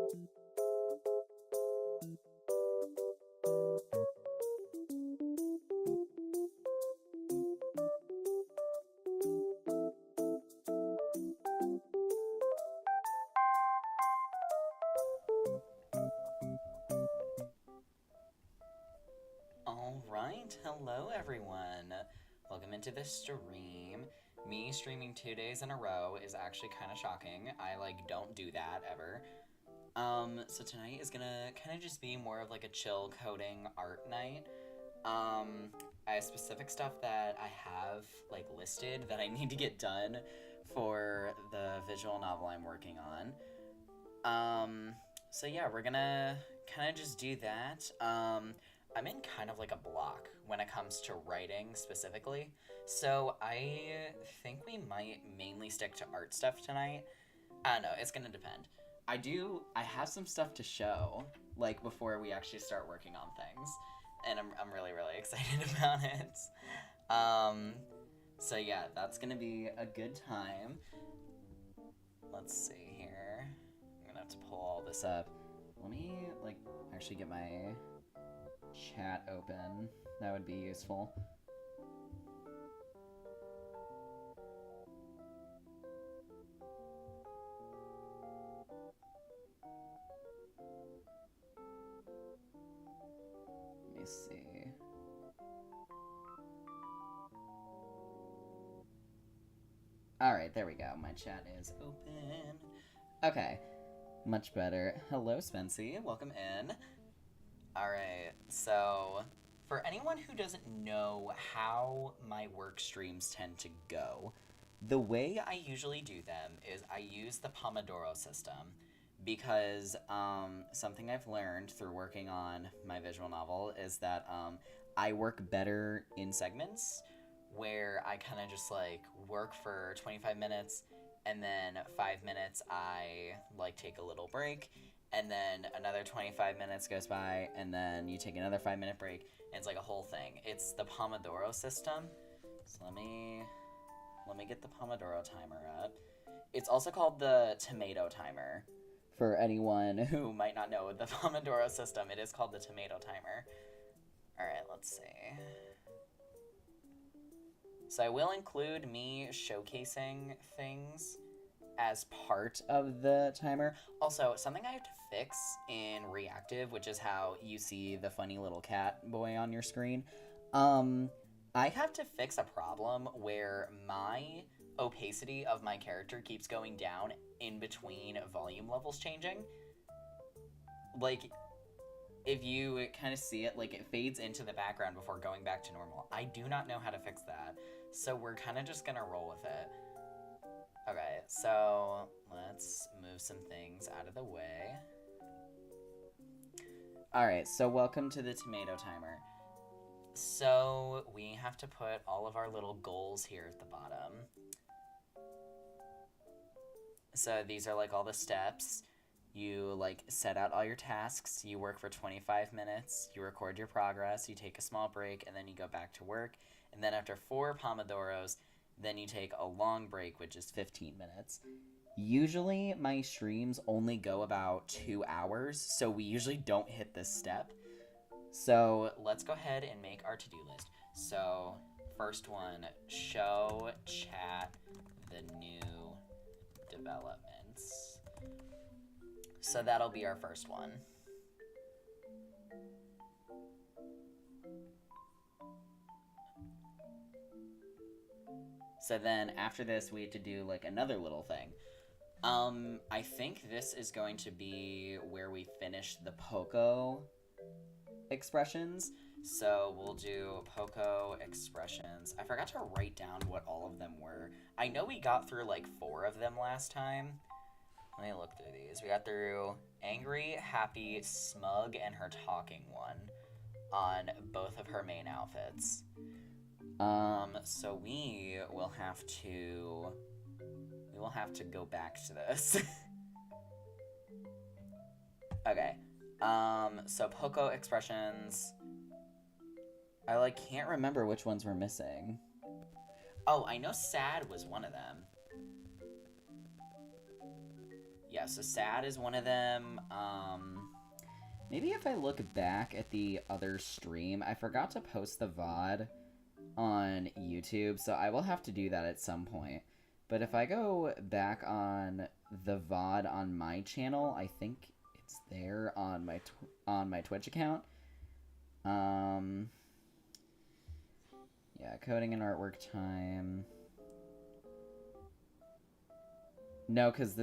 Alright, hello everyone. Welcome into the stream. Me streaming 2 days in a row is actually kind of shocking. I, don't do that ever. So tonight is gonna kind of just be more of, a chill coding art night. I have specific stuff that I have, listed that I need to get done for the visual novel I'm working on. So yeah, we're gonna kind of just do that. I'm in kind of a block when it comes to writing specifically, so I think we might mainly stick to art stuff tonight. I don't know, it's gonna depend. I have some stuff to show, before we actually start working on things, and I'm really, really excited about it. So yeah, that's gonna be a good time. Let's see here. I'm gonna have to pull all this up. Let me, actually get my chat open. That would be useful. Let me see. Alright, there we go. My chat is open. Okay, much better. Hello, Spency. Welcome in. Alright, so for anyone who doesn't know how my work streams tend to go, the way I usually do them is I use the Pomodoro system because something I've learned through working on my visual novel is that I work better in segments where I kind of just work for 25 minutes and then 5 minutes I take a little break, and then another 25 minutes goes by, and then you take another 5-minute break, and it's a whole thing. It's the Pomodoro system. So let me get the Pomodoro timer up. It's also called the tomato timer. For anyone who might not know the Pomodoro system, it is called the tomato timer. Alright, let's see. So I will include me showcasing things as part of the timer. Also, something I have to fix in reactive, which is how you see the funny little cat boy on your screen. I have to fix a problem where my opacity of my character keeps going down in between volume levels changing. If you kind of see it, it fades into the background before going back to normal. I do not know how to fix that, so we're kind of just gonna roll with it. Okay, so let's move some things out of the way. Alright, so welcome to the tomato timer. So we have to put all of our little goals here at the bottom. So these are all the steps. You set out all your tasks, you work for 25 minutes, you record your progress, you take a small break, and then you go back to work. And then after 4 Pomodoros, then you take a long break, which is 15 minutes. Usually my streams only go about 2 hours, so we usually don't hit this step. So let's go ahead and make our to-do list. So first one, show chat the new developments. So that'll be our first one. So then after this, we have to do another little thing. I think this is going to be where we finish the Poco expressions. So we'll do Poco expressions. I forgot to write down what all of them were. I know we got through 4 of them last time. Let me look through these. We got through angry, happy, smug, and her talking one on both of her main outfits. So we will have to go back to this. Okay. So Poco expressions. I can't remember which ones we're missing. Oh, I know sad was one of them. Yeah, so sad is one of them. Maybe if I look back at the other stream, I forgot to post the VOD on YouTube, so I will have to do that at some point. But if I go back on the VOD on my channel, I think it's there on my Twitch account. Yeah, coding and artwork time. No, because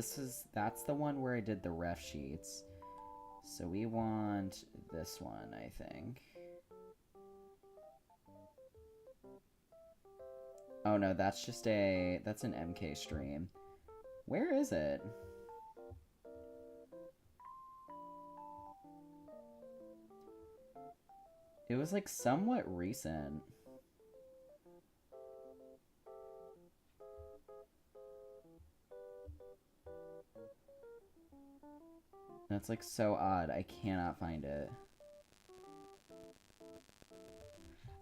that's the one where I did the ref sheets. So we want this one, I think. Oh no, that's an MK stream. Where is it? It was like somewhat recent. That's like so odd. I cannot find it.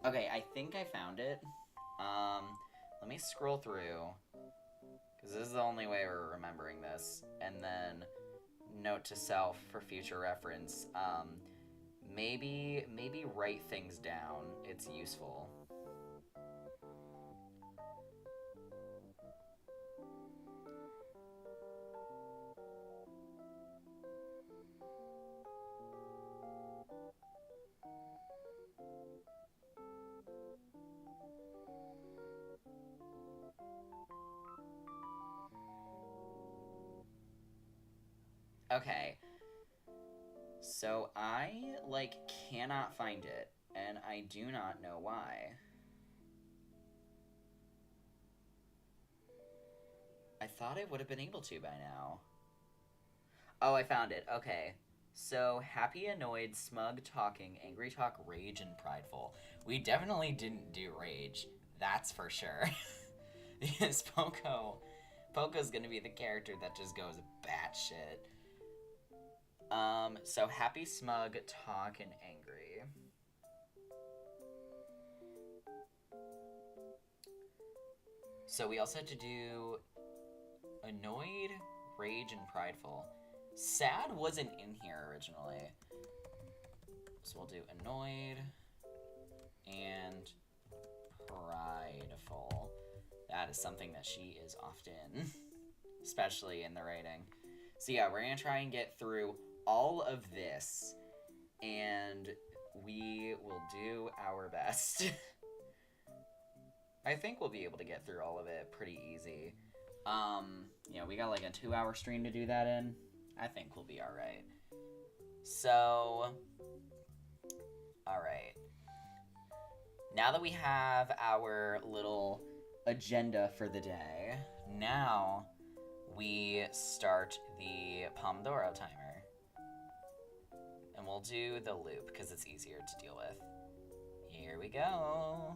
Okay, I think I found it. Let me scroll through, because this is the only way we're remembering this. And then, note to self for future reference, maybe write things down. It's useful. Okay, so I, cannot find it, and I do not know why. I thought I would have been able to by now. Oh, I found it. Okay. So, happy, annoyed, smug, talking, angry talk, rage, and prideful. We definitely didn't do rage. That's for sure. Because Poco's gonna be the character that just goes batshit. So happy, smug, talk, and angry. So we also had to do annoyed, rage, and prideful. Sad wasn't in here originally. So we'll do annoyed and prideful. That is something that she is often, especially in the writing. So yeah, we're gonna try and get through all of this, and we will do our best. I think we'll be able to get through all of it pretty easy. Yeah, we got like a 2-hour stream to do that in. I think we'll be alright. So, alright. Now that we have our little agenda for the day, now we start the Pomodoro timer. And we'll do the loop because it's easier to deal with. Here we go.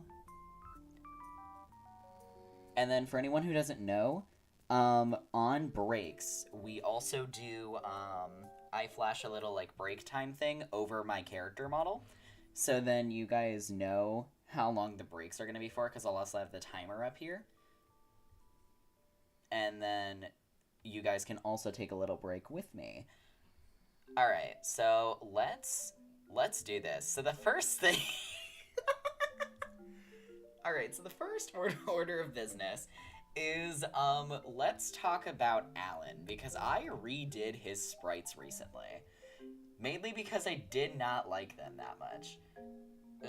And then for anyone who doesn't know, on breaks, we also do, I flash a little break time thing over my character model. So then you guys know how long the breaks are going to be for, because I'll also have the timer up here. And then you guys can also take a little break with me. All right, so let's do this. So the first thing... All right, so the first order of business is let's talk about Alan, because I redid his sprites recently. Mainly because I did not like them that much.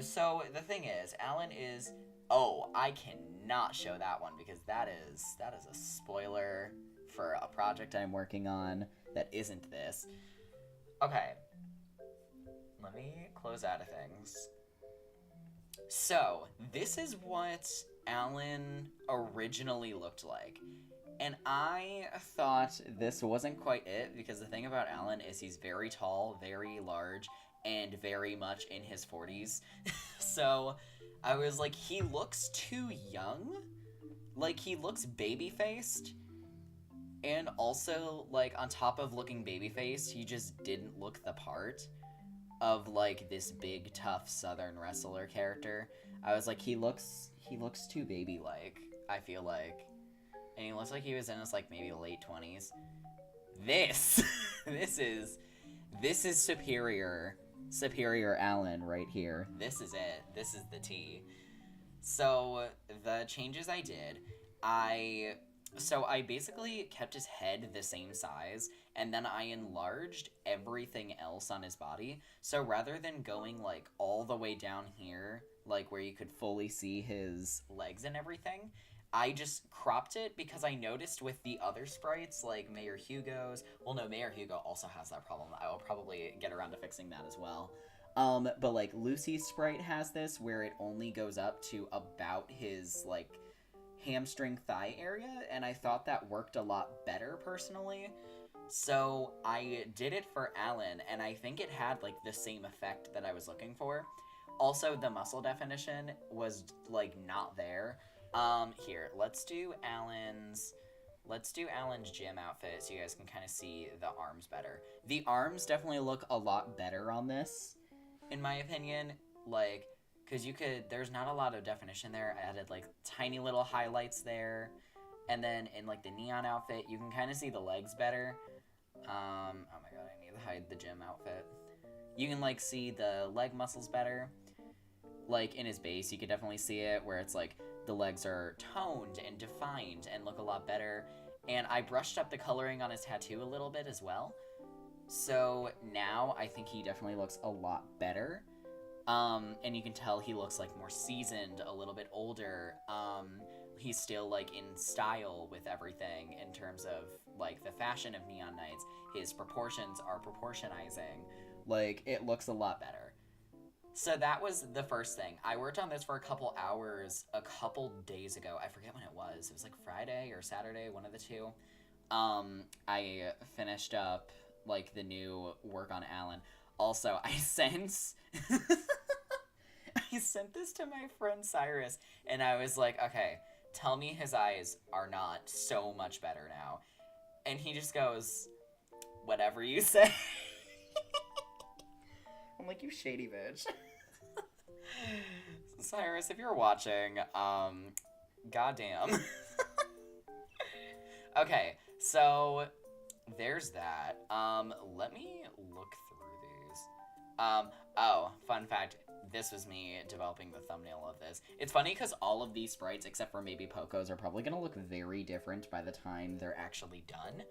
So the thing is, Alan is... Oh, I cannot show that one because that is a spoiler for a project I'm working on that isn't this. Okay. Let me close out of things. So, this is what Alan originally looked like. And I thought this wasn't quite it, because the thing about Alan is he's very tall, very large, and very much in his 40s. So, I was like, he looks too young. Like, he looks baby-faced. And also, on top of looking baby-faced, he just didn't look the part of this big tough southern wrestler character. I was like, he looks too baby-like, I feel like. And he looks like he was in his maybe late 20s. this, this is superior Alan right here. This is it. This is the tea. So the changes I did, I basically kept his head the same size, and then I enlarged everything else on his body. So rather than going like all the way down here, like where you could fully see his legs and everything, I just cropped it because I noticed with the other sprites, like Mayor Hugo's, well, no, Mayor Hugo also has that problem. I will probably get around to fixing that as well. But like Lucy's sprite has this where it only goes up to about his like hamstring thigh area, and I thought that worked a lot better personally. So I did it for Alan, and I think it had like the same effect that I was looking for. Also, the muscle definition was like not there. Here, let's do Alan's gym outfit so you guys can kind of see the arms better. The arms definitely look a lot better on this, in my opinion, like, because there's not a lot of definition there. I added, like, tiny little highlights there, and then in, like, the neon outfit, you can kind of see the legs better. Oh my god, I need to hide the gym outfit. You can, like, see the leg muscles better. Like, in his base, you could definitely see it, where it's, like, the legs are toned and defined and look a lot better. And I brushed up the coloring on his tattoo a little bit as well. So now I think he definitely looks a lot better. And you can tell he looks like more seasoned, a little bit older. He's still like in style with everything in terms of like the fashion of Neon Knights. His proportions are proportionizing. Like, it looks a lot better. So that was the first thing. I worked on this for a couple hours a couple days ago. I forget when it was. It was like Friday or Saturday, one of the two. I finished up like the new work on Alan. Also, I sent I sent this to my friend Cyrus, and I was like, okay, tell me his eyes are not so much better now. And he just goes, whatever you say. I'm like, you shady bitch. Cyrus, if you're watching, goddamn. Okay, so there's that. Let me look through these. Oh, fun fact. This was me developing the thumbnail of this. It's funny because all of these sprites, except for maybe Poco's, are probably going to look very different by the time they're actually done.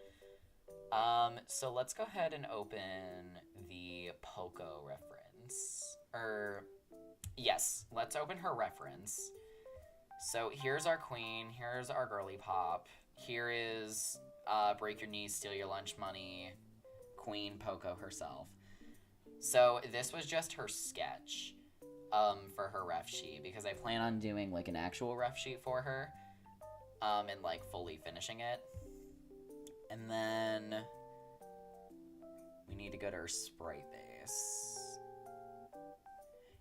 So let's go ahead and open the Poco reference. Yes, let's open her reference. So here's our queen, here's our girly pop, here is break your knees, steal your lunch money, Queen Poco herself. So this was just her sketch for her ref sheet, because I plan on doing like an actual ref sheet for her and like fully finishing it. And then we need to go to her sprite base.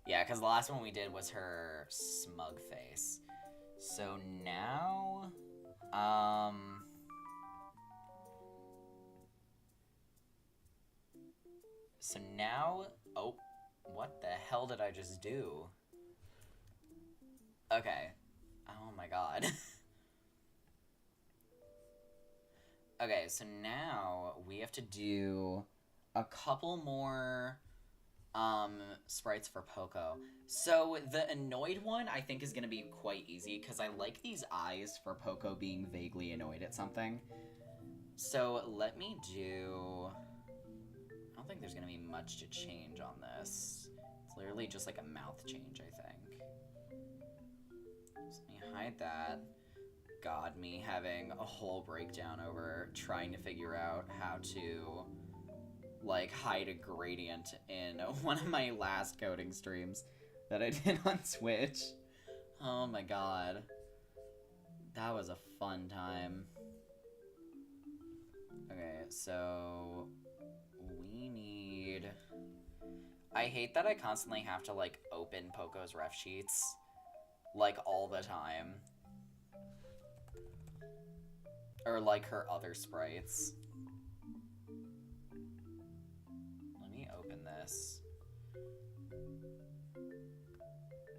Yeah, because the last one we did was her smug face. So now, oh, what the hell did I just do? Okay. Oh my god. Okay, so now we have to do a couple more sprites for Poco. So the annoyed one I think is going to be quite easy because I like these eyes for Poco being vaguely annoyed at something. So let me do... I don't think there's going to be much to change on this. It's literally just like a mouth change, I think. So let me hide that. God, me having a whole breakdown over trying to figure out how to like hide a gradient in one of my last coding streams that I did on Twitch. Oh my god. That was a fun time. Okay, so we need... I hate that I constantly have to like open Poco's ref sheets like all the time. Or like her other sprites. This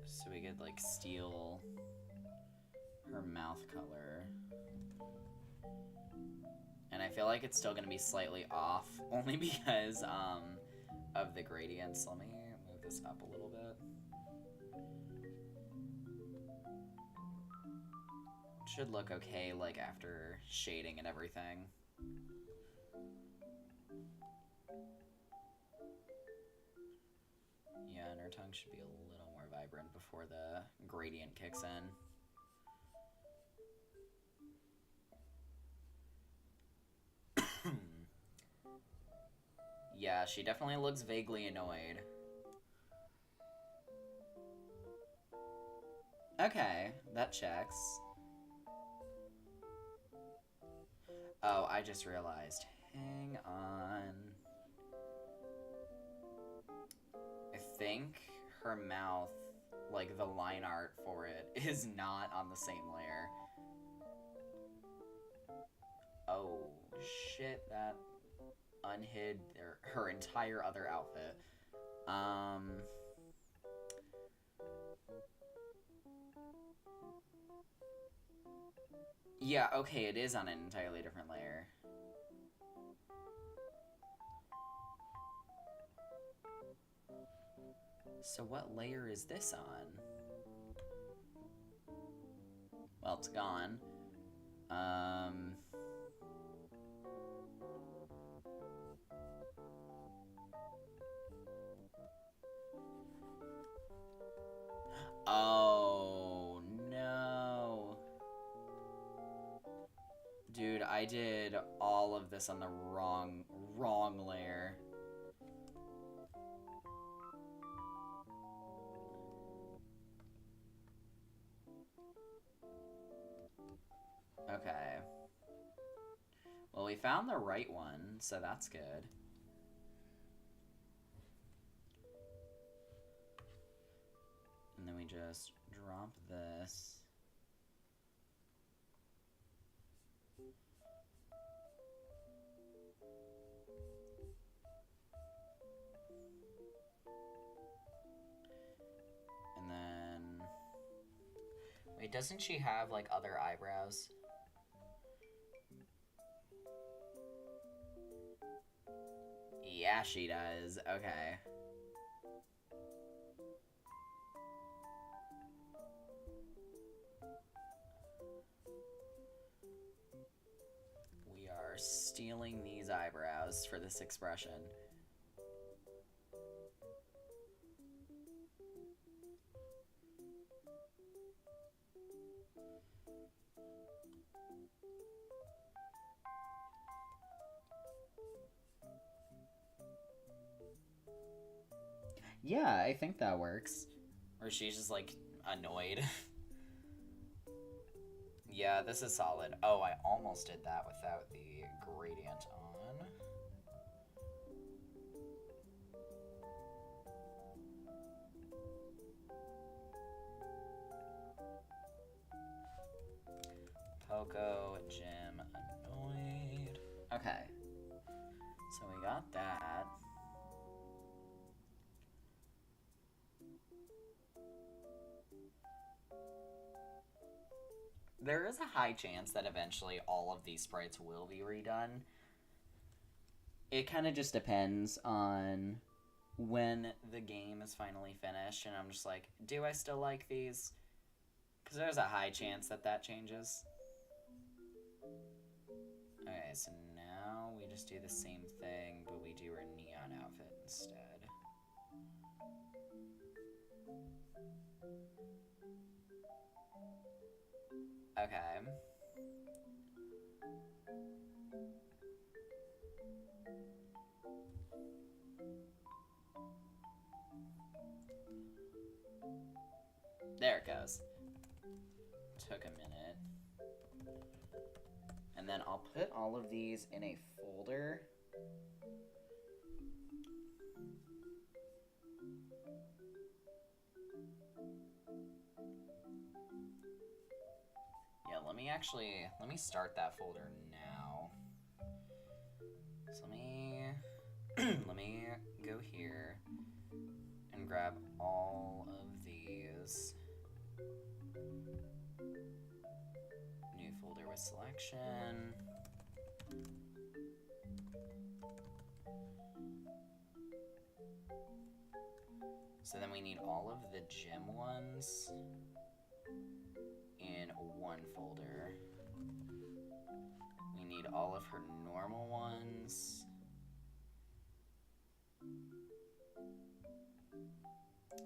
so we could like steal her mouth color, and I feel like it's still going to be slightly off, only because of the gradients. Let me move this up a little bit. Should look okay, like, after shading and everything. Yeah, and her tongue should be a little more vibrant before the gradient kicks in. Yeah, she definitely looks vaguely annoyed. Okay, that checks. Oh, I just realized. Hang on. I think her mouth, like the line art for it, is not on the same layer. Oh, shit, that unhid her entire other outfit. Yeah, okay, it is on an entirely different layer. So what layer is this on? Well, it's gone. Oh, no. Dude, I did all of this on the wrong layer. Okay. Well, we found the right one, so that's good. And then we just drop this. And then... Wait, doesn't she have, like, other eyebrows? Yeah, she does. Okay. We are stealing these eyebrows for this expression. Yeah, I think that works. Or she's just, like, annoyed. Yeah, this is solid. Oh, I almost did that without the gradient on. Poco, Jim, annoyed. Okay. So we got that. There is a high chance that eventually all of these sprites will be redone. It kind of just depends on when the game is finally finished, and I'm just like, do I still like these? Because there's a high chance that that changes. Okay, so now we just do the same thing, but we do her neon outfit instead. Okay. There it goes. Took a minute. And then I'll put all of these in a folder. Yeah, let me start that folder now. So let me go here and grab all of these. New folder with selection. So then we need all of the gym ones in one folder. We need all of her normal ones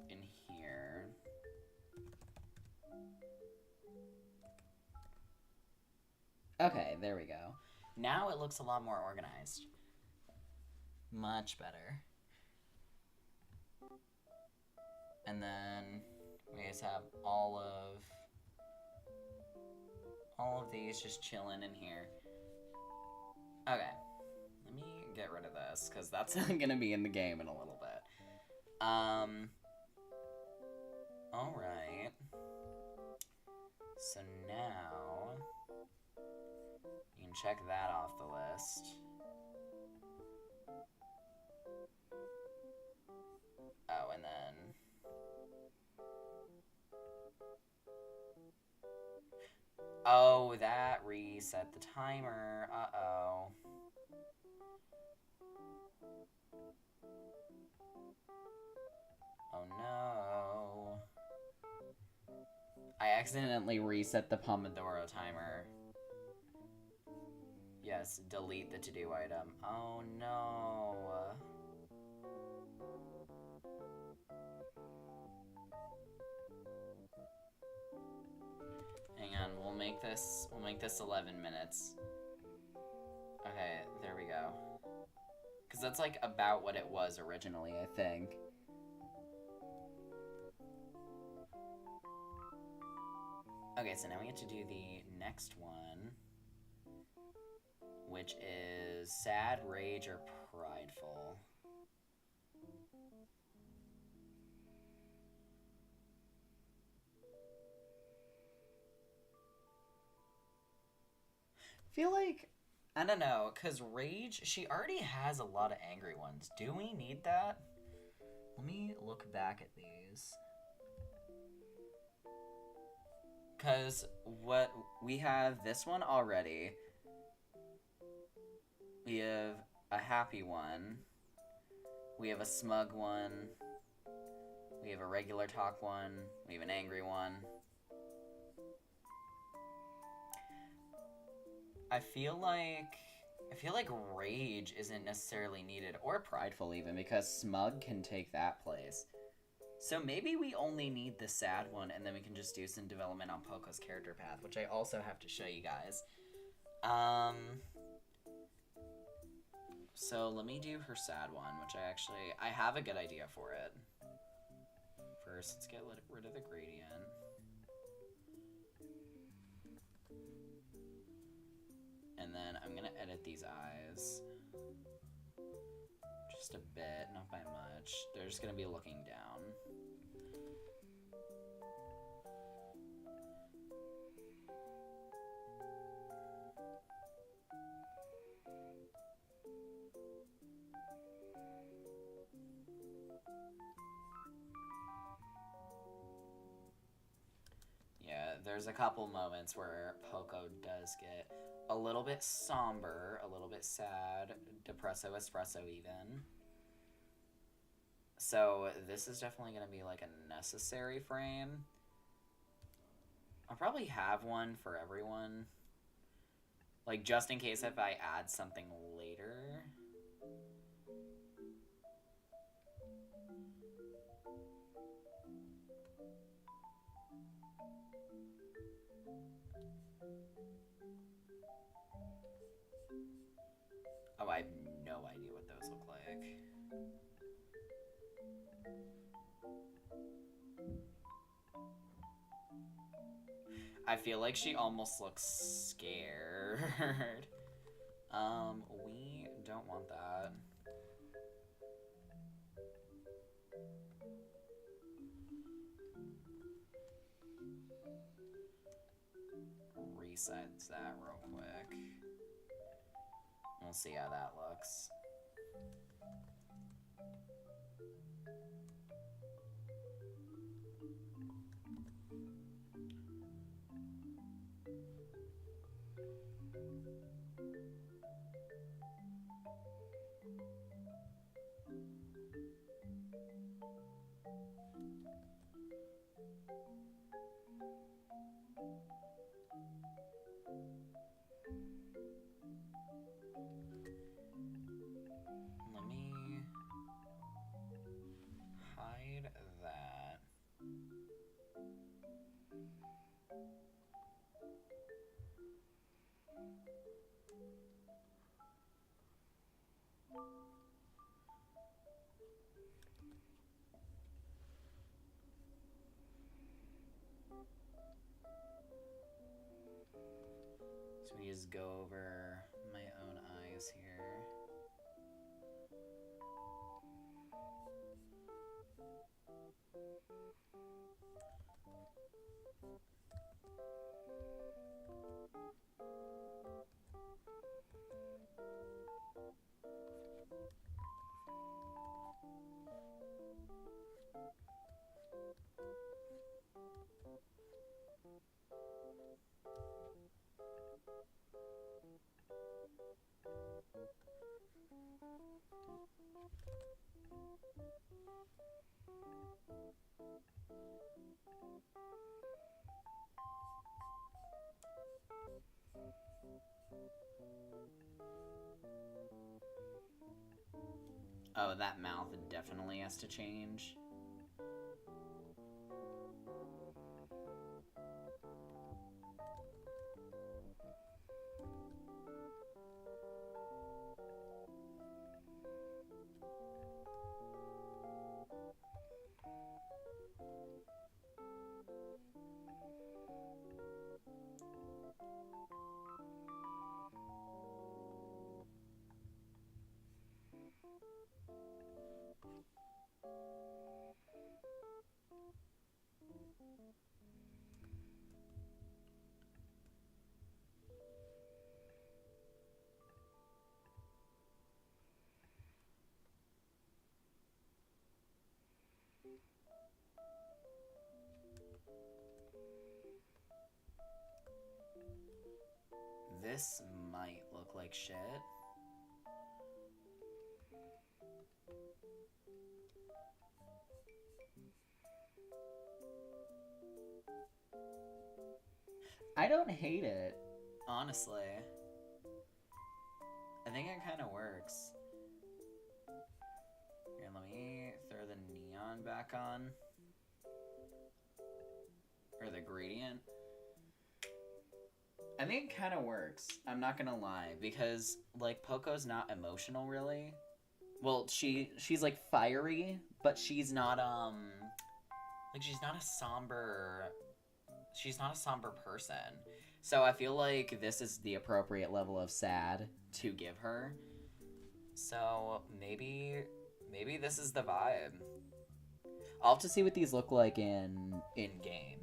in here. Okay, there we go. Now it looks a lot more organized. Much better. And then we just have all of these just chilling in here. Okay, let me get rid of this because that's gonna be in the game in a little bit. All right. So now you can check that off the list. Oh, and then oh, that reset the timer. Uh-oh. Oh no. I accidentally reset the Pomodoro timer. Yes, delete the to-do item. Oh no. Hang on, we'll make this 11 minutes. Okay, there we go. Because that's like about what it was originally, I think. Okay, so now we get to do the next one, which is sad, rage, or prideful. Feel like, I don't know, because rage, she already has a lot of angry ones. Do we need that? Let me look back at these. Because what we have this one already. We have a happy one. We have a smug one. We have a regular talk one. We have an angry one. I feel like rage isn't necessarily needed, or prideful even, because smug can take that place. So maybe we only need the sad one, and then we can just do some development on Poco's character path, which I also have to show you guys. So let me do her sad one, which I have a good idea for it. First, let's get rid of the gradient. And then I'm gonna edit these eyes. Just a bit, not by much. They're just gonna be looking down. Yeah, there's a couple moments where Poco does get a little bit somber, a little bit sad, depresso espresso even. So this is definitely going to be like a necessary frame. I'll probably have one for everyone. Like just in case if I add something later. Oh, I have no idea what those look like. I feel like she almost looks scared. We don't want that. Reset that real quick. We'll see how that looks. So we just go over my own eyes here. Oh, that mouth definitely has to change. This might look like shit. I don't hate it, honestly. I think it kind of works. Here, let me throw the neon back on. Or the gradient. I think it kind of works. I'm not gonna lie, because like Poco's not emotional really. Well, she's like fiery, but she's not like she's not a somber person. So I feel like this is the appropriate level of sad to give her. So maybe this is the vibe. I'll have to see what these look like in game.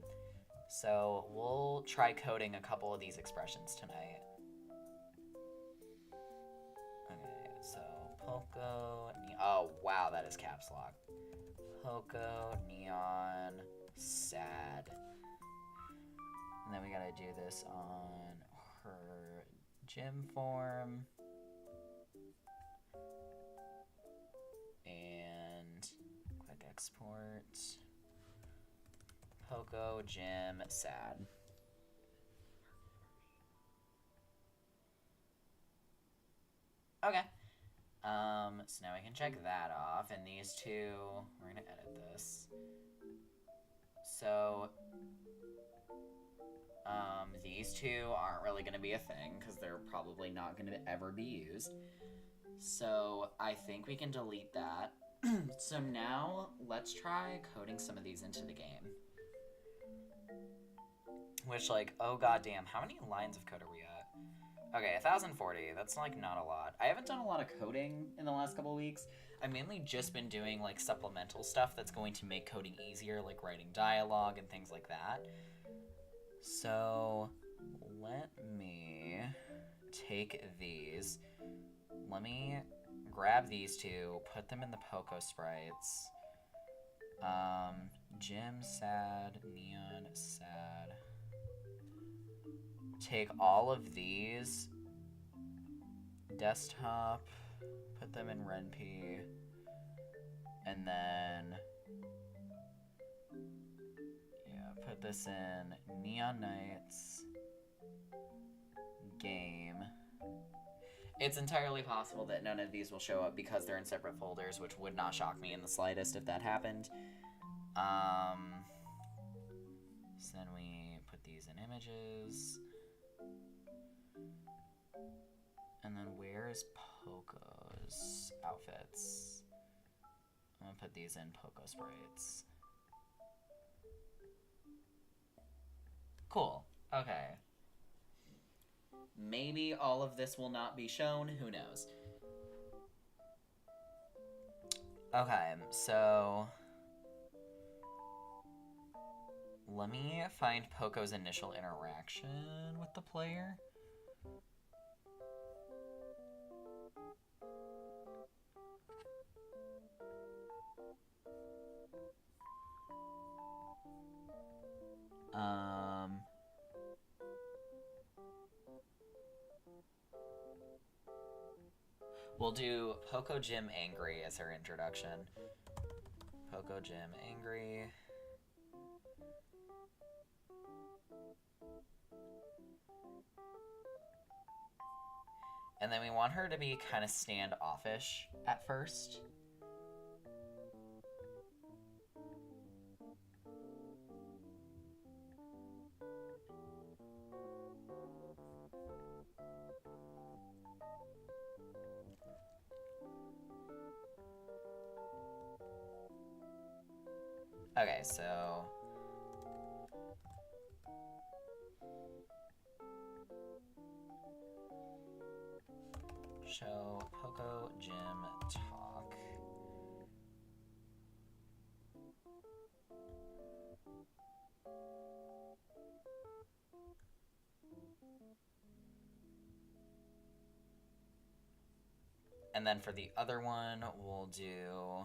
So we'll try coding a couple of these expressions tonight. Okay, so Poco, oh wow, that is caps lock. Poco, neon, sad. And then we gotta do this on her gym form. And quick export. Poco, gym, sad. Okay. So now we can check that off, and these two, we're gonna edit this. So, these two aren't really gonna be a thing, because they're probably not gonna ever be used. So, I think we can delete that. So now, let's try coding some of these into the game. Which, like, oh goddamn, how many lines of code are we at? Okay, 1,040. That's, like, not a lot. I haven't done a lot of coding in the last couple weeks. I've mainly just been doing, like, supplemental stuff that's going to make coding easier, like writing dialogue and things like that. So, let me take these. Let me grab these two, put them in the Poco sprites. Gym, sad, neon, sad. Take all of these, desktop, put them in RenP, and then, yeah, put this in Neon Nights, game. It's entirely possible that none of these will show up because they're in separate folders, which would not shock me in the slightest if that happened. So then we put these in images. And then where is Poco's? Poco's outfits. I'm gonna put these in Poco sprites. Cool. Okay. Maybe all of this will not be shown. Who knows? Okay, so let me find Poco's initial interaction with the player. We'll do Poco Jim Angry as her introduction. Poco Jim Angry. And then we want her to be kind of standoffish at first. Okay, so show Poco Jim talk. And then for the other one, we'll do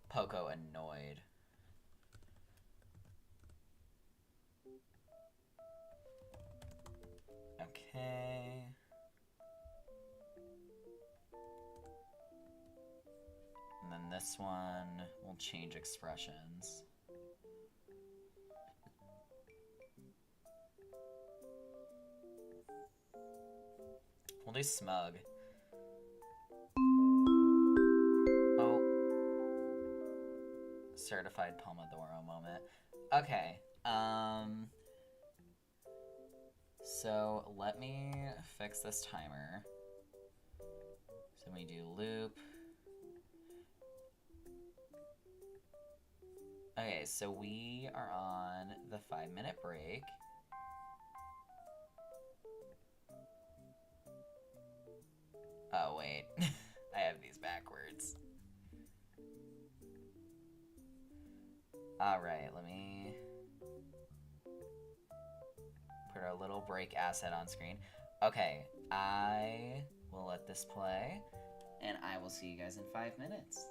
Poco annoyed. Okay. And then this one, we'll change expressions. We'll do smug. Oh. Certified Pomodoro moment. Okay. So let me fix this timer. So we do loop. Okay, so we are on the 5-minute break. Oh, wait. I have these backwards. Alright, let me put our little break asset on screen. Okay, I will let this play, and I will see you guys in 5 minutes.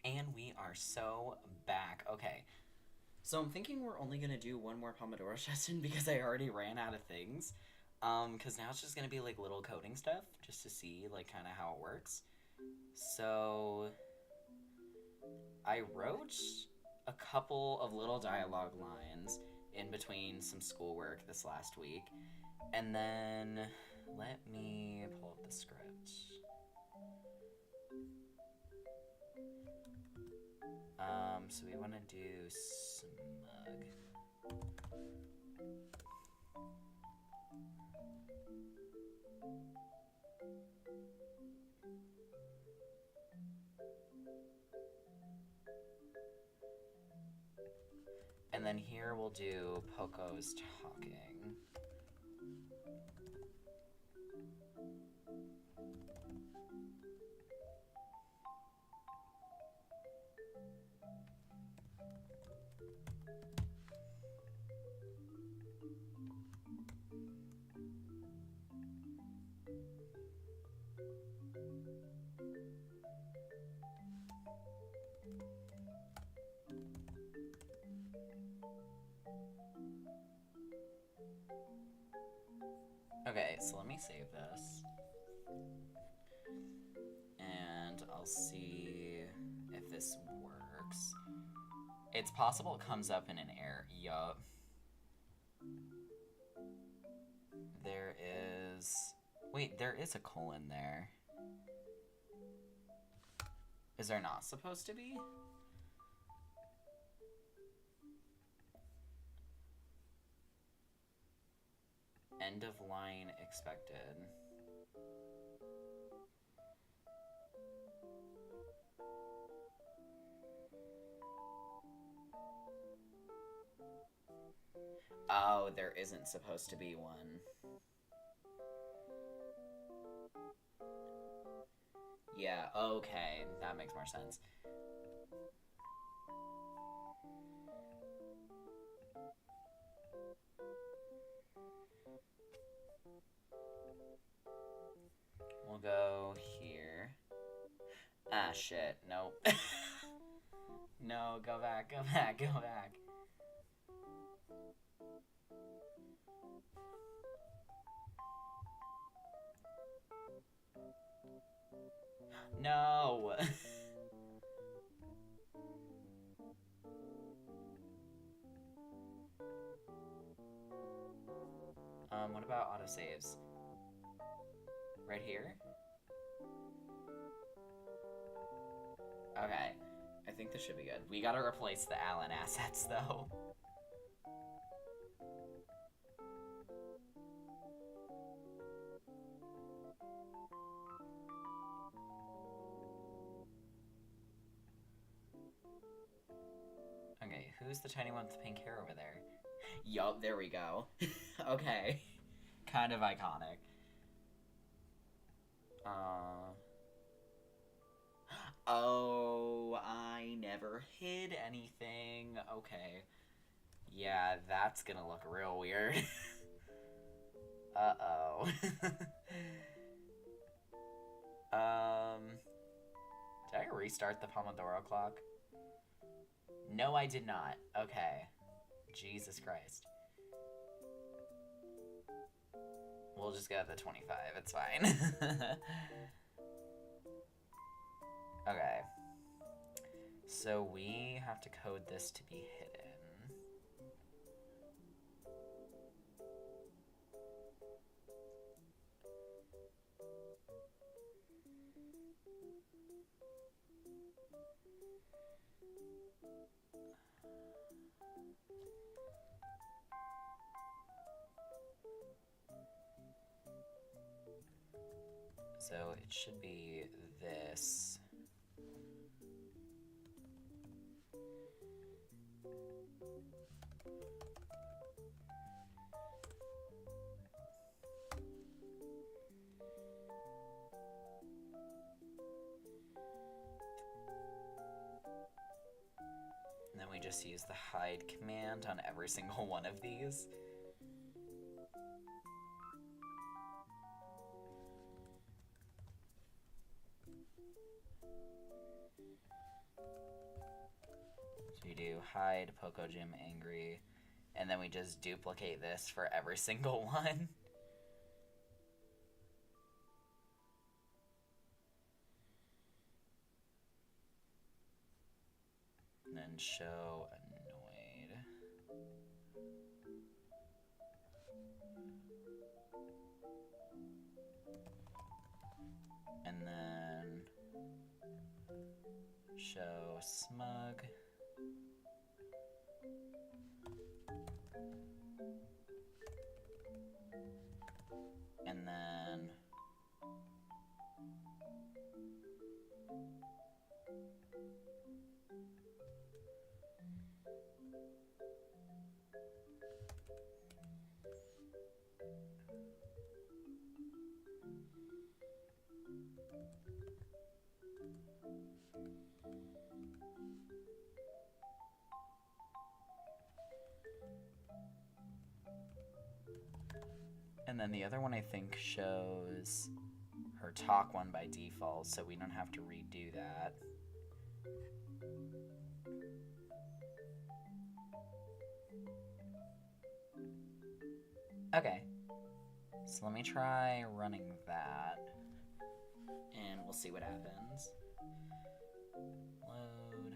And we are so back. Okay. So I'm thinking we're only gonna do one more Pomodoro session because I already ran out of things. Because now it's just gonna be like little coding stuff just to see like kind of how it works. So I wrote a couple of little dialogue lines in between some schoolwork this last week. And then let me pull up the script. So we want to do smug. And then here we'll do Poco's talking. Okay, so let me save this. And I'll see if this works. It's possible it comes up in an error. Yup. There is... Wait, there is a colon there. Is there not supposed to be? End of line expected. Oh, there isn't supposed to be one. Yeah, okay. That makes more sense. We'll go here. Ah, shit. Nope. No, go back, go back, go back. No! What about autosaves? Right here? Okay. I think this should be good. We gotta replace the Allen assets, though. Okay, who's the tiny one with the pink hair over there? Yup, there we go. Okay. Kind of iconic. Oh, I never hid anything. Okay. Yeah, that's gonna look real weird. Uh-oh. Did I restart the Pomodoro clock? No, I did not. Okay. Jesus Christ. We'll just go at the 25. It's fine. Okay. So we have to code this to be hidden. So it should be this. And then we just use the hide command on every single one of these. So you do hide, Poco Jim angry, and then we just duplicate this for every single one. And then show annoyed. And then show smug. And then the other one I think shows her talk one by default, so we don't have to redo that. Okay, so let me try running that, and we'll see what happens. Load.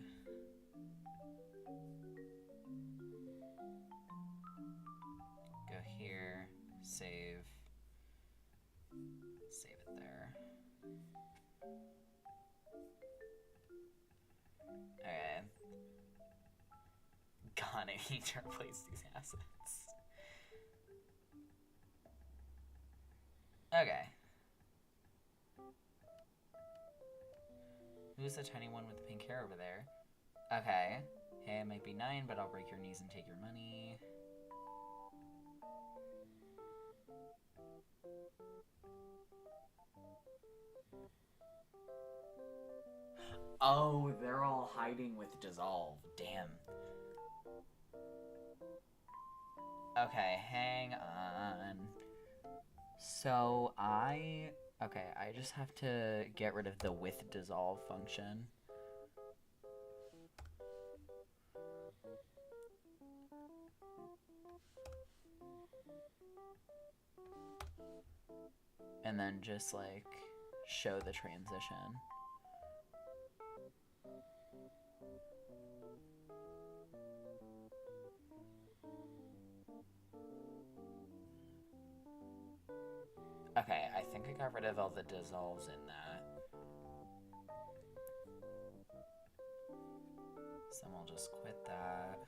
Go here, save it there. Okay. God, I need to replace these assets. Okay. Who's the tiny one with the pink hair over there? Okay. Hey, I might be 9, but I'll break your knees and take your money. Oh, they're all hiding with dissolve. Damn. Okay, hang on. So I just have to get rid of the with dissolve function. And then just like show the transition. Okay, I think I got rid of all the dissolves in that. So we'll just quit that.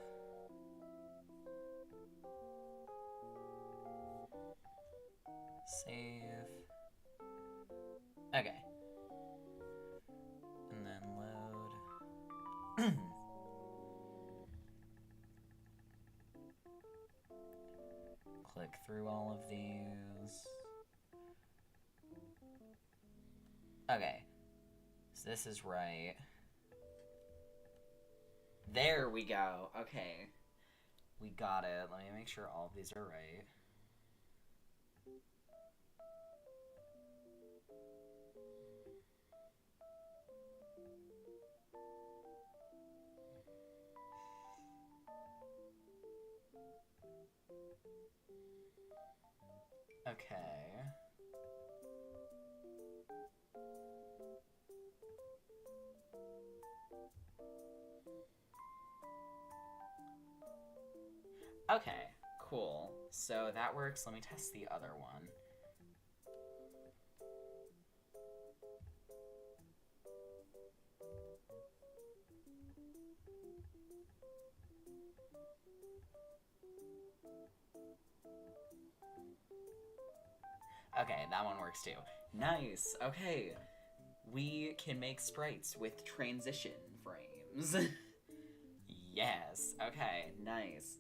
Save. Okay. And then load. Click through all of these. Okay. So this is right. There we go. Okay. We got it. Let me make sure all of these are right. Okay. Okay, cool. So that works. Let me test the other one. Okay, that one works too. Nice. Okay. We can make sprites with transition frames. Yes. Okay, nice.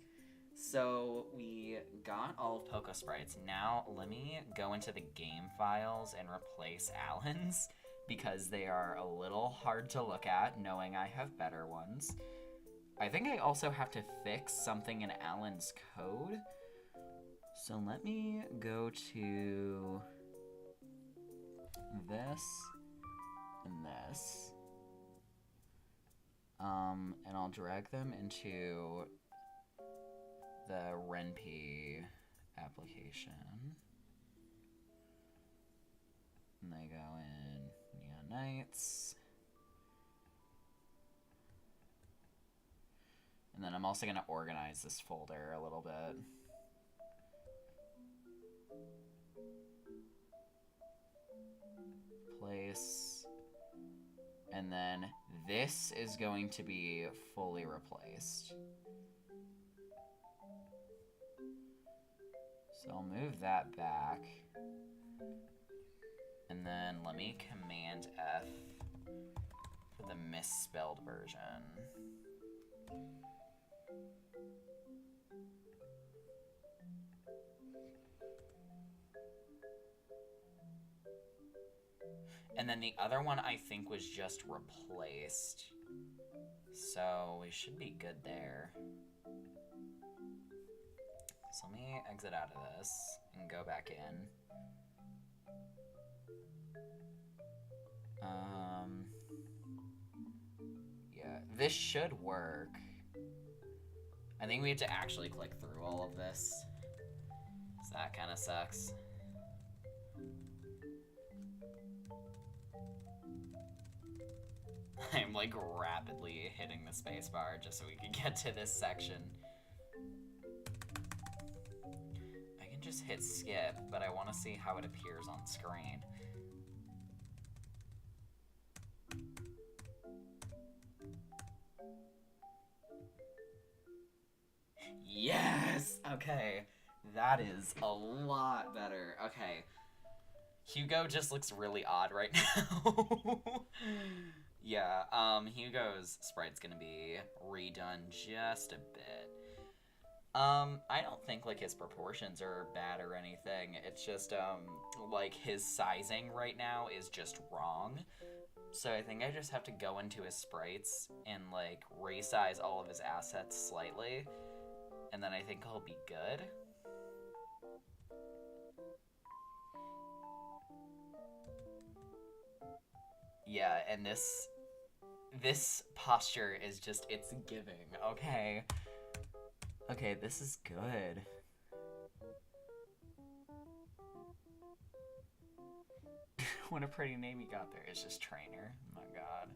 So we got all of Poco sprites. Now let me go into the game files and replace Alan's because they are a little hard to look at knowing I have better ones. I think I also have to fix something in Alan's code. So let me go to this and this. And I'll drag them into the RenP application. And they go in Neonites. And then I'm also going to organize this folder a little bit. Place. And then this is going to be fully replaced. So I'll move that back. And then let me Command F for the misspelled version. And then the other one I think was just replaced. So we should be good there. So let me exit out of this and go back in. Yeah, this should work. I think we have to actually click through all of this. So that kind of sucks. I'm like rapidly hitting the spacebar just so we can get to this section. I can just hit skip, but I want to see how it appears on screen. Yes! Okay. That is a lot better. Okay. Hugo just looks really odd right now. Yeah, Hugo's sprite's gonna be redone just a bit. I don't think, like, his proportions are bad or anything. It's just, like, his sizing right now is just wrong. So I think I just have to go into his sprites and, like, resize all of his assets slightly. And then I think he'll be good. Yeah, and this posture is just, it's giving, okay? Okay, this is good. What a pretty name you got there. It's just Trainer. Oh my god.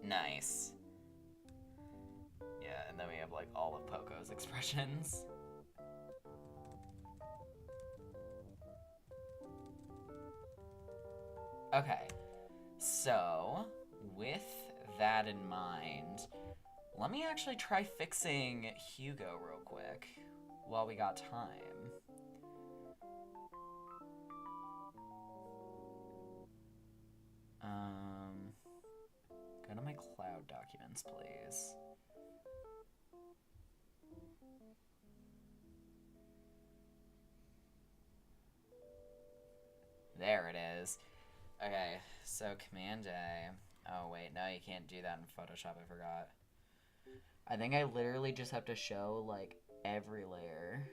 Nice. Yeah, and then we have like all of Poco's expressions. Okay, so with that in mind, let me actually try fixing Hugo real quick while we got time. Go to my cloud documents, please. There it is. Okay, so Command A. Oh, wait, no, you can't do that in Photoshop, I forgot. I think I literally just have to show, like, every layer.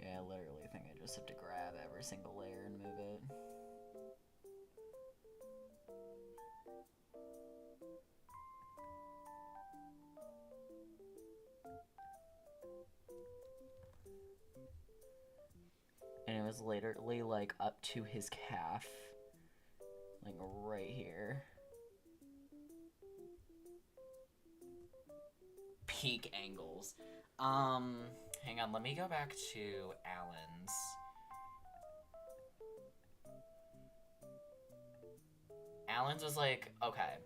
Yeah, I literally think I just have to grab every single layer and move it. And it was literally, like, up to his calf. Like, right here. Peak angles. Hang on, let me go back to Alan's. Alan's was like, okay.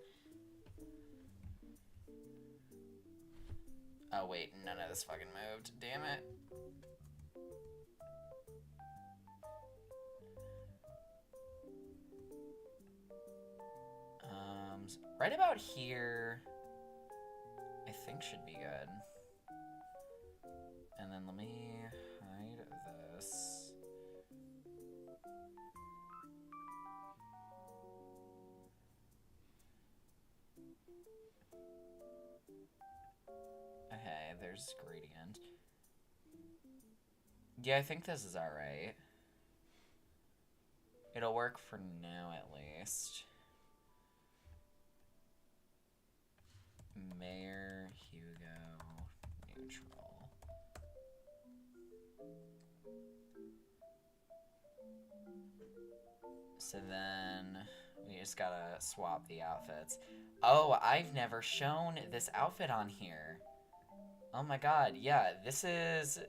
Oh, wait, none of this fucking moved. Damn it. Right about here, I think should be good. And then let me hide this. Okay, there's gradient. Yeah, I think this is alright. It'll work for now, at least. Mayor, Hugo, neutral. So then we just gotta swap the outfits. Oh, I've never shown this outfit on here. Oh my god, yeah, this is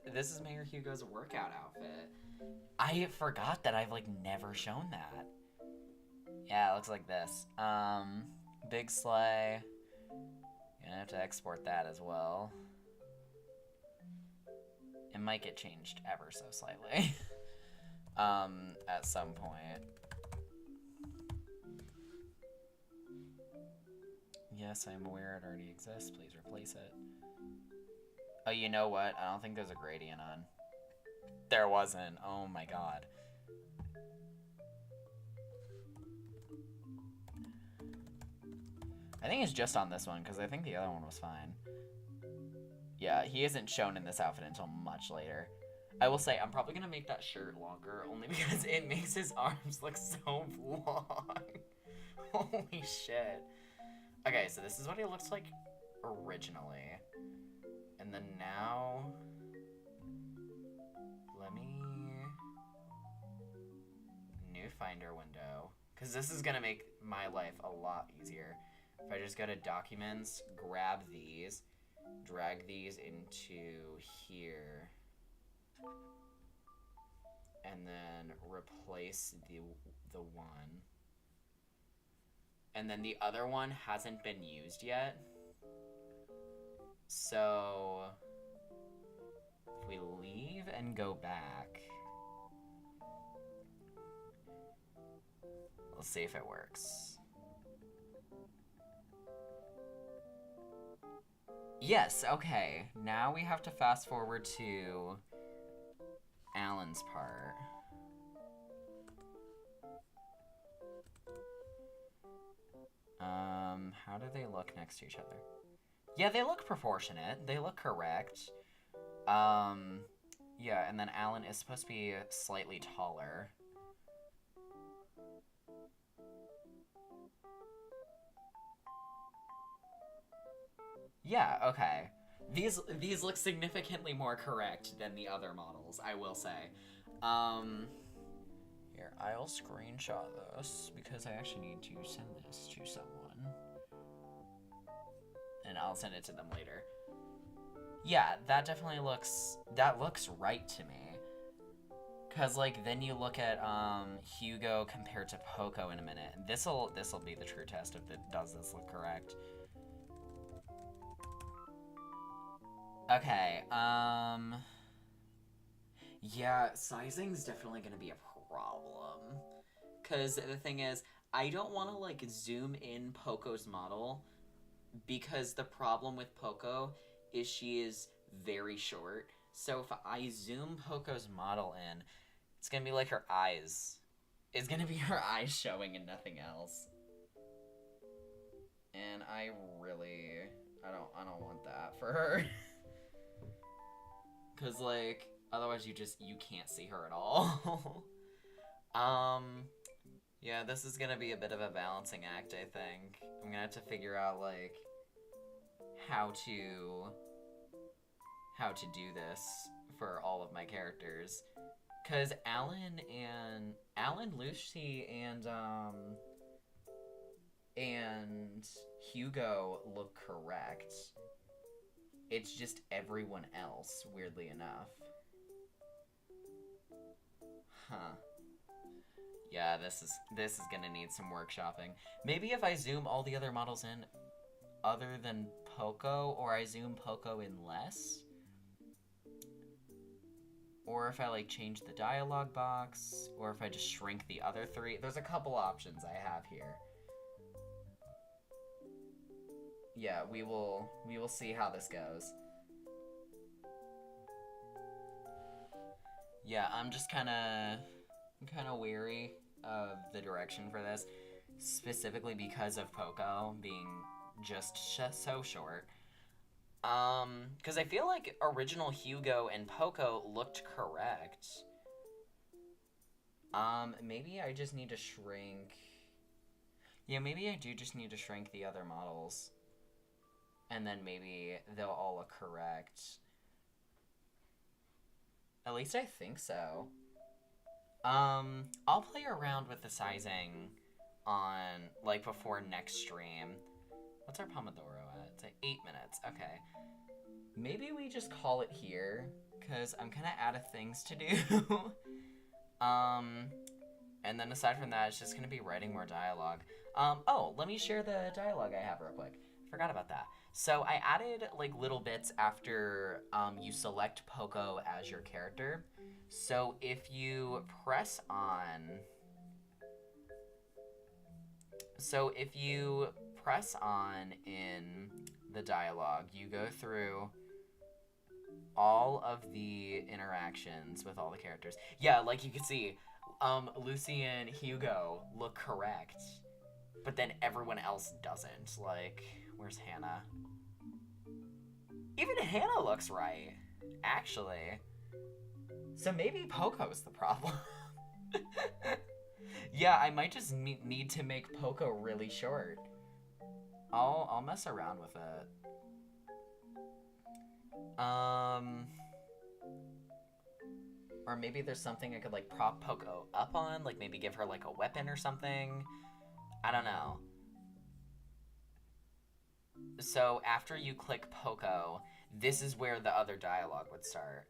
Mayor Hugo's workout outfit. I forgot that I've like never shown that. Yeah, it looks like this. Big sleigh. Gonna have to export that as well. It might get changed ever so slightly. At some point. Yes, I am aware it already exists. Please replace it. Oh, you know what? I don't think there's a gradient on. There wasn't. Oh my god. I think it's just on this one, because I think the other one was fine. Yeah, he isn't shown in this outfit until much later. I will say, I'm probably going to make that shirt longer, only because it makes his arms look so long. Holy shit. Okay, so this is what he looks like originally. And then now... Let me... New Finder window. Because this is going to make my life a lot easier. If I just go to Documents, grab these, drag these into here, and then replace the one. And then the other one hasn't been used yet. So if we leave and go back, let's see if it works. Yes, okay. Now we have to fast forward to Alan's part. How do they look next to each other? Yeah, they look proportionate. They look correct. Yeah, and then Alan is supposed to be slightly taller. Yeah, okay. These look significantly more correct than the other models, I will say. Here, I'll screenshot this because I actually need to send this to someone. And I'll send it to them later. Yeah, that definitely looks right to me. Cause like then you look at Hugo compared to Poco in a minute. This'll be the true test if it does this look correct. Okay, yeah, sizing's definitely gonna be a problem. Cause the thing is, I don't wanna like zoom in Poco's model because the problem with Poco is she is very short. So if I zoom Poco's model in, it's gonna be like her eyes. It's gonna be her eyes showing and nothing else. And I don't want that for her. Cause like otherwise you can't see her at all. Yeah, this is gonna be a bit of a balancing act, I think. I'm gonna have to figure out like how to do this for all of my characters. Cause Alan, Lucy, and Hugo look correct. It's just everyone else, weirdly enough. Huh. Yeah, this is gonna need some workshopping. Maybe if I zoom all the other models in other than Poco, or I zoom Poco in less. Or if I like change the dialogue box, or if I just shrink the other three. There's a couple options I have here. Yeah, we will see how this goes. Yeah, I'm just kind of weary of the direction for this, specifically because of Poco being just so short. Because I feel like original Hugo and Poco looked correct. Maybe I just need to shrink. Yeah, maybe I do just need to shrink the other models. And then maybe they'll all look correct. At least I think so. I'll play around with the sizing on, like, before next stream. What's our Pomodoro at? It's at 8 minutes. Okay. Maybe we just call it here, because I'm kind of out of things to do. And then aside from that, it's just going to be writing more dialogue. Oh, let me share the dialogue I have real quick. Forgot about that. So I added like little bits after you select Poco as your character. So if you press on in the dialogue, you go through all of the interactions with all the characters. Yeah, like you can see, Lucy and Hugo look correct, but then everyone else doesn't. Like, where's Hannah? Even Hannah looks right, actually. So maybe Poco's the problem. Yeah, I might just need to make Poco really short. I'll mess around with it. Or maybe there's something I could like prop Poco up on, like maybe give her like a weapon or something. I don't know. So after you click Poco, this is where the other dialogue would start.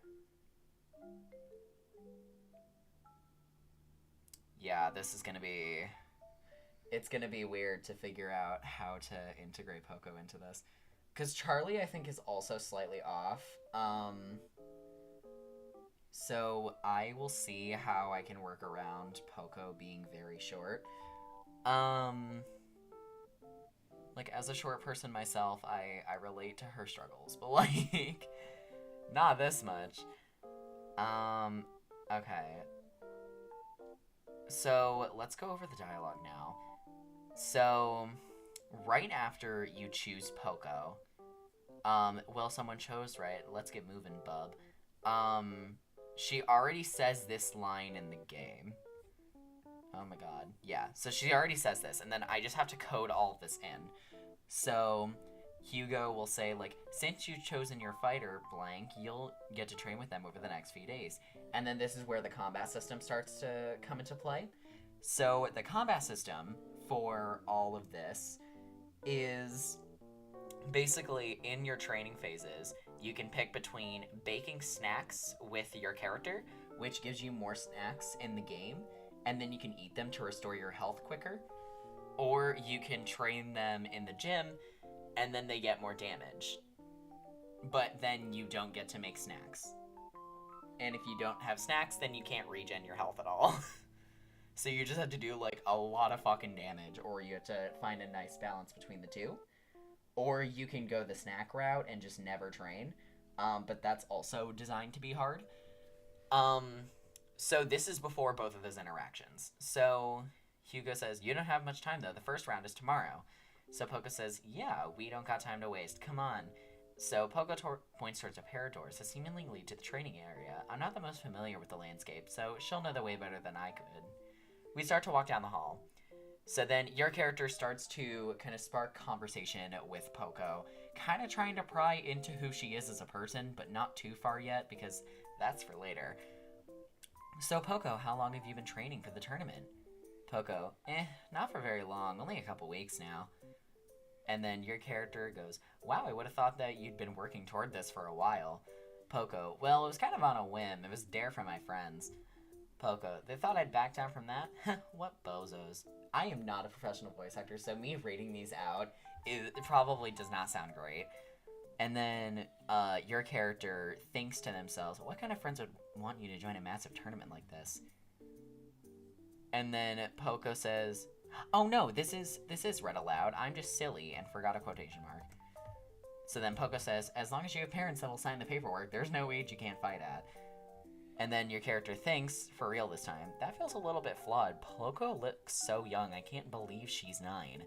Yeah, this is gonna be... It's gonna be weird to figure out how to integrate Poco into this. Because Charlie, I think, is also slightly off. So I will see how I can work around Poco being very short. Like, as a short person myself, I relate to her struggles, but, like, not this much. Okay. So, let's go over the dialogue now. So, right after you choose Poco, well, someone chose, right? Let's get moving, bub. she already says this line in the game. Oh my god. Yeah, so she already says this, and then I just have to code all of this in. So Hugo will say, like, since you've chosen your fighter, blank, you'll get to train with them over the next few days. And then this is where the combat system starts to come into play. So the combat system for all of this is basically in your training phases, you can pick between baking snacks with your character, which gives you more snacks in the game, and then you can eat them to restore your health quicker. Or you can train them in the gym, and then they get more damage. But then you don't get to make snacks. And if you don't have snacks, then you can't regen your health at all. So you just have to do, like, a lot of fucking damage, or you have to find a nice balance between the two. Or you can go the snack route and just never train. But that's also designed to be hard. So this is before both of those interactions. So Hugo says, you don't have much time, though. The first round is tomorrow. So Poco says, yeah, we don't got time to waste. Come on. So Poco points towards a pair of doors that seemingly lead to the training area. I'm not the most familiar with the landscape, so she'll know the way better than I could. We start to walk down the hall. So then your character starts to kind of spark conversation with Poco, kind of trying to pry into who she is as a person, but not too far yet, because that's for later. So Poco, how long have you been training for the tournament? Poco, not for very long, only a couple weeks now. And then your character goes, wow, I would have thought that you'd been working toward this for a while. Poco, well, it was kind of on a whim. It was a dare from my friends. Poco, they thought I'd back down from that? What bozos. I am not a professional voice actor, so me reading these out, it probably does not sound great. And then your character thinks to themselves, what kind of friends would want you to join a massive tournament like this? And then Poco says, oh no, this is read aloud. I'm just silly and forgot a quotation mark. So then Poco says, as long as you have parents that will sign the paperwork, there's no age you can't fight at. And then your character thinks, for real this time, that feels a little bit flawed. Poco looks so young, I can't believe she's 9.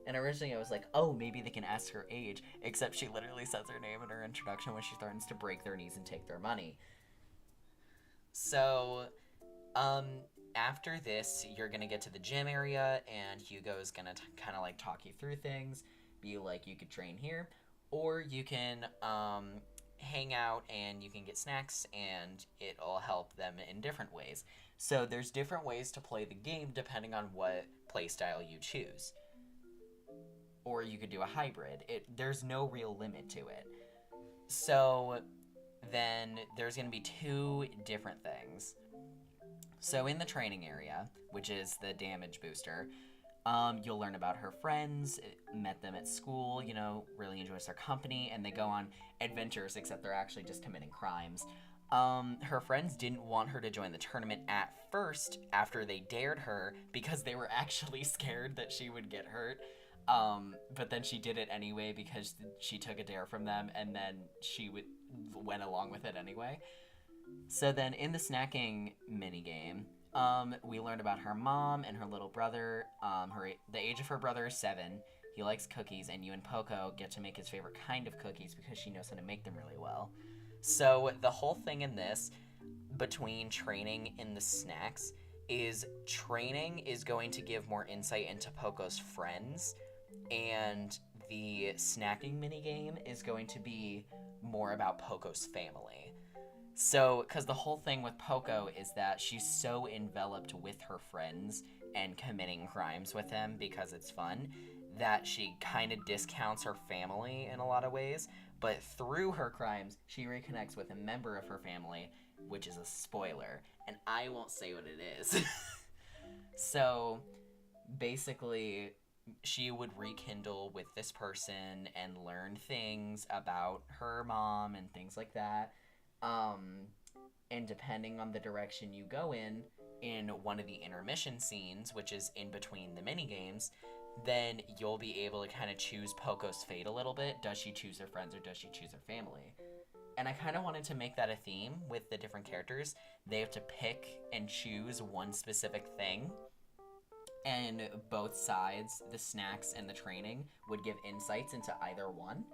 And originally I was like, oh, maybe they can ask her age, except she literally says her name in her introduction when she threatens to break their knees and take their money. So, after this, you're gonna get to the gym area, and Hugo's gonna kind of, like, talk you through things, be like, you could train here, or you can, hang out and you can get snacks and it'll help them in different ways. So there's different ways to play the game depending on what playstyle you choose. Or you could do a hybrid. There's no real limit to it. So then there's going to be 2 different things. So in the training area, which is the damage booster, you'll learn about her friends, met them at school, really enjoys their company, and they go on adventures, except they're actually just committing crimes. Her friends didn't want her to join the tournament at first after they dared her because they were actually scared that she would get hurt. But then she did it anyway because she took a dare from them, and then she went along with it anyway. So then in the snacking minigame, we learned about her mom and her little brother. The age of her brother is 7. He likes cookies, and you and Poco get to make his favorite kind of cookies because she knows how to make them really well. So the whole thing in this, between training and the snacks, is training is going to give more insight into Poco's friends, and the snacking minigame is going to be more about Poco's family. So, because the whole thing with Poco is that she's so enveloped with her friends and committing crimes with them because it's fun, that she kind of discounts her family in a lot of ways, but through her crimes, she reconnects with a member of her family, which is a spoiler, and I won't say what it is. So, basically, she would rekindle with this person and learn things about her mom and things like that. And depending on the direction you go in one of the intermission scenes, which is in between the minigames, then you'll be able to kind of choose Poco's fate a little bit. Does she choose her friends or does she choose her family? And I kind of wanted to make that a theme with the different characters. They have to pick and choose one specific thing. And both sides, the snacks and the training, would give insights into either one.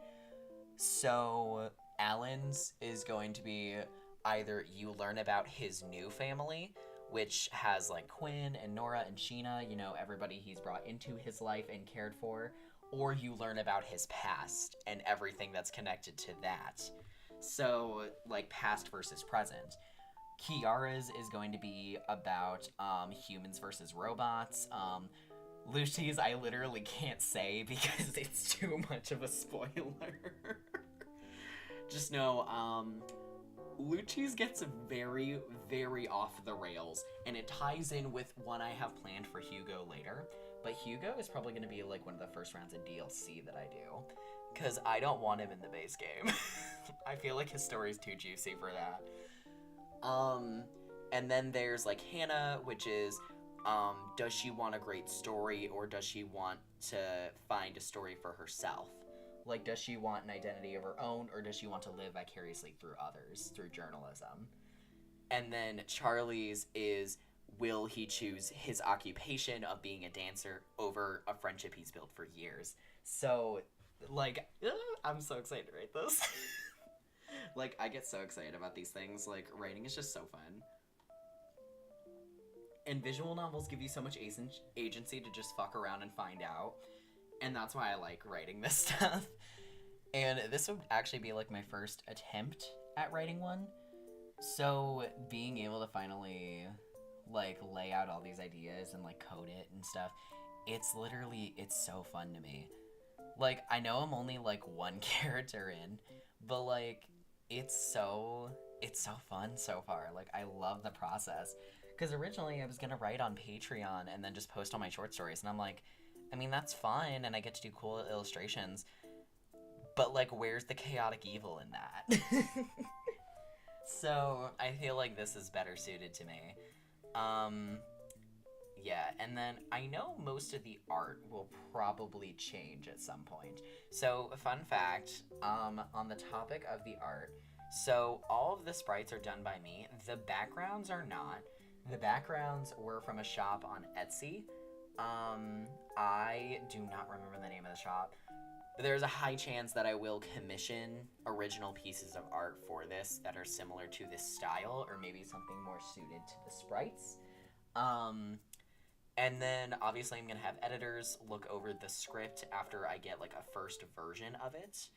So Alan's is going to be, either you learn about his new family, which has like Quinn and Nora and Sheena, you know, everybody he's brought into his life and cared for, or you learn about his past and everything that's connected to that. So, like, past versus present. Kiara's is going to be about humans versus robots. Lucy's I literally can't say because it's too much of a spoiler. Just know, Lucci's gets very, very off the rails, and it ties in with one I have planned for Hugo later. But Hugo is probably going to be like one of the first rounds of DLC that I do, because I don't want him in the base game. I feel like his story's too juicy for that. And then there's like Hannah, which is, does she want a great story, or does she want to find a story for herself? Like, does she want an identity of her own, or does she want to live vicariously through others, through journalism? And then Charlie's is, will he choose his occupation of being a dancer over a friendship he's built for years? So, like, I'm so excited to write this. Like, I get so excited about these things. Like, writing is just so fun. And visual novels give you so much agency to just fuck around and find out. And that's why I like writing this stuff. And this would actually be like my first attempt at writing one. So being able to finally like lay out all these ideas and like code it and stuff, it's so fun to me. Like, I know I'm only like one character in, but like it's so fun so far. Like, I love the process. Because originally I was gonna write on Patreon and then just post all my short stories, and I'm like, I mean, that's fine, and I get to do cool illustrations, but, like, where's the chaotic evil in that? So, I feel like this is better suited to me. Yeah, and then I know most of the art will probably change at some point. So, fun fact, on the topic of the art, so all of the sprites are done by me. The backgrounds are not. The backgrounds were from a shop on Etsy. I do not remember the name of the shop, but there's a high chance that I will commission original pieces of art for this that are similar to this style, or maybe something more suited to the sprites. And then obviously I'm gonna have editors look over the script after I get like a first version of it.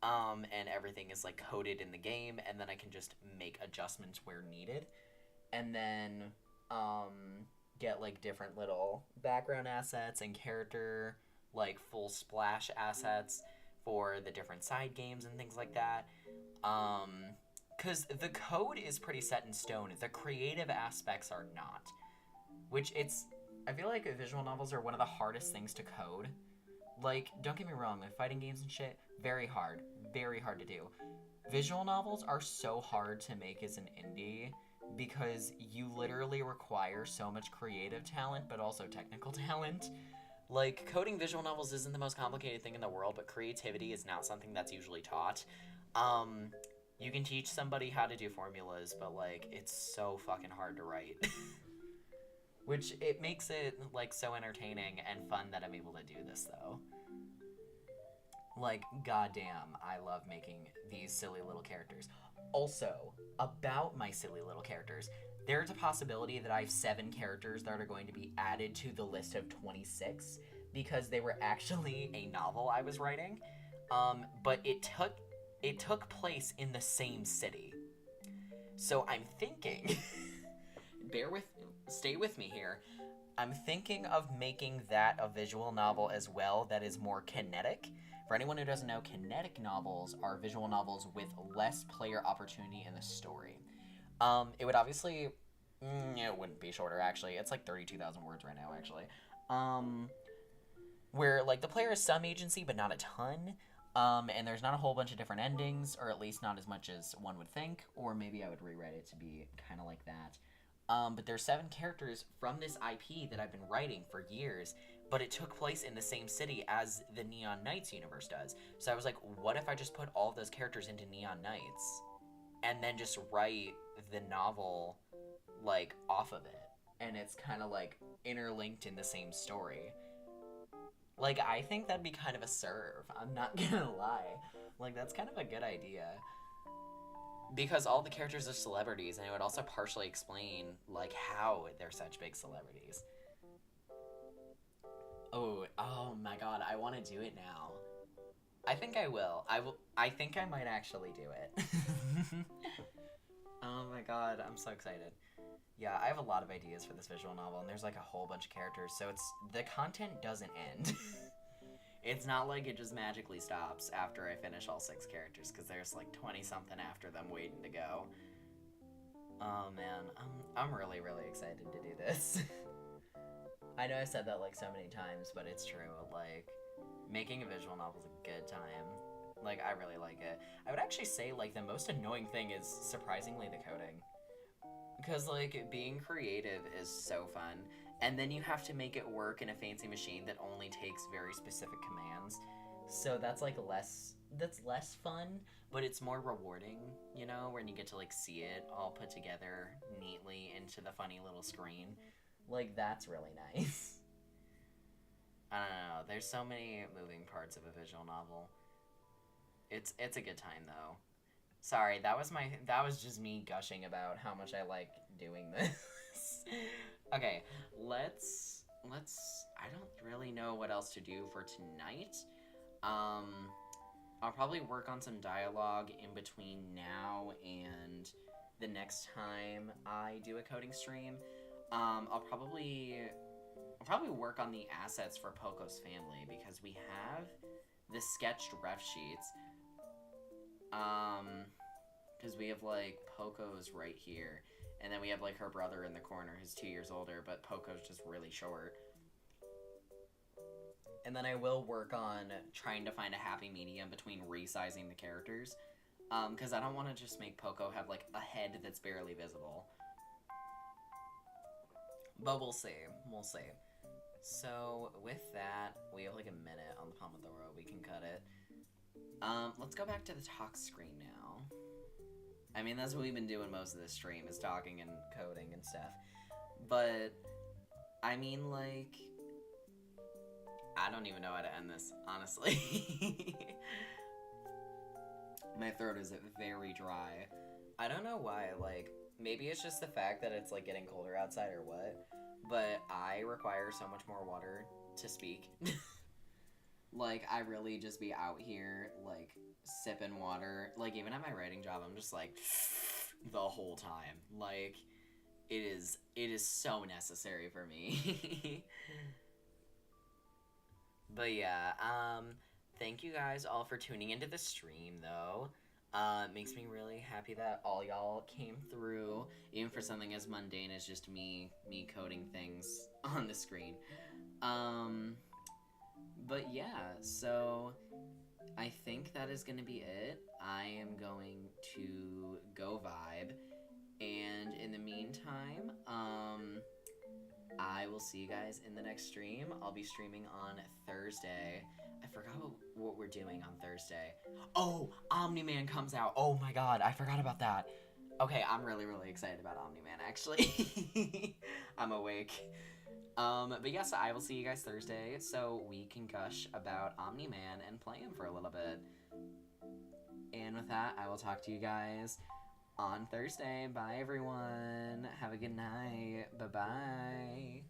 And everything is like coded in the game, and then I can just make adjustments where needed. And then get like different little background assets and character like full splash assets for the different side games and things like that. Because the code is pretty set in stone. The creative aspects are not. Which I feel like visual novels are one of the hardest things to code. Like, don't get me wrong, like fighting games and shit, very hard to do. Visual novels are so hard to make as an indie because you literally require so much creative talent, but also technical talent. Like, coding visual novels isn't the most complicated thing in the world, but creativity is not something that's usually taught. You can teach somebody how to do formulas, but, like, it's so fucking hard to write. Which, it makes it, like, so entertaining and fun that I'm able to do this, though. Like, goddamn, I love making these silly little characters. Also, about my silly little characters, there's a possibility that I have 7 characters that are going to be added to the list of 26 because they were actually a novel I was writing, but it took place in the same city. So I'm thinking, stay with me here. I'm thinking of making that a visual novel as well that is more kinetic. For anyone who doesn't know, kinetic novels are visual novels with less player opportunity in the story. It would obviously... it wouldn't be shorter, actually. It's like 32,000 words right now, actually. Where, like, the player has some agency, but not a ton. And there's not a whole bunch of different endings, or at least not as much as one would think. Or maybe I would rewrite it to be kind of like that. But there's 7 characters from this IP that I've been writing for years, but it took place in the same city as the Neon Knights universe does. So I was like, what if I just put all of those characters into Neon Knights, and then just write the novel, like, off of it? And it's kind of, like, interlinked in the same story. Like, I think that'd be kind of a serve. I'm not gonna lie. Like, that's kind of a good idea. because all the characters are celebrities, and it would also partially explain, like, how they're such big celebrities. Oh my god, I want to do it now. I think I will. I think I might actually do it. Oh my god, I'm so excited. Yeah, I have a lot of ideas for this visual novel, and there's like a whole bunch of characters, so the content doesn't end. It's not like it just magically stops after I finish all 6 characters, because there's like 20-something after them waiting to go. Oh man, I'm really, really excited to do this. I know I've said that like so many times, but it's true. Like, making a visual novel is a good time. Like, I really like it. I would actually say, like, the most annoying thing is surprisingly the coding. Because, like, being creative is so fun. And then you have to make it work in a fancy machine that only takes very specific commands. So that's, like, that's less fun, but it's more rewarding, you know, when you get to, like, see it all put together neatly into the funny little screen. Like, that's really nice. I don't know. There's so many moving parts of a visual novel. It's a good time though. Sorry, that was just me gushing about how much I like doing this. Okay, let's I don't really know what else to do for tonight. I'll probably work on some dialogue in between now and the next time I do a coding stream. I'll probably work on the assets for Poco's family because we have the sketched ref sheets. Because we have like Poco's right here, and then we have like her brother in the corner who's 2 years older, but Poco's just really short. And then I will work on trying to find a happy medium between resizing the characters, because I don't want to just make Poco have like a head that's barely visible. But we'll see. We'll see. So, with that, we have like a minute on the Pomodoro. We can cut it. Let's go back to the talk screen now. I mean, that's what we've been doing most of this stream, is talking and coding and stuff. But, I mean, like, I don't even know how to end this, honestly. My throat is very dry. I don't know why, like, maybe it's just the fact that it's, like, getting colder outside or what, but I require so much more water to speak. Like, I really just be out here, like, sipping water. Like, even at my writing job, I'm just, like, the whole time. Like, it is so necessary for me. But, yeah, thank you guys all for tuning into the stream, though. It makes me really happy that all y'all came through, even for something as mundane as just me coding things on the screen. But yeah, so I think that is going to be it. I am going to go vibe, and in the meantime, I will see you guys in the next stream. I'll be streaming on Thursday. I forgot what we're doing on Thursday. Oh, Omni-Man comes out. Oh my god, I forgot about that. Okay, I'm really, really excited about Omni-Man, actually. I'm awake. But yes, I will see you guys Thursday, so we can gush about Omni-Man and play him for a little bit. And with that, I will talk to you guys on Thursday. Bye, everyone. Have a good night. Bye-bye.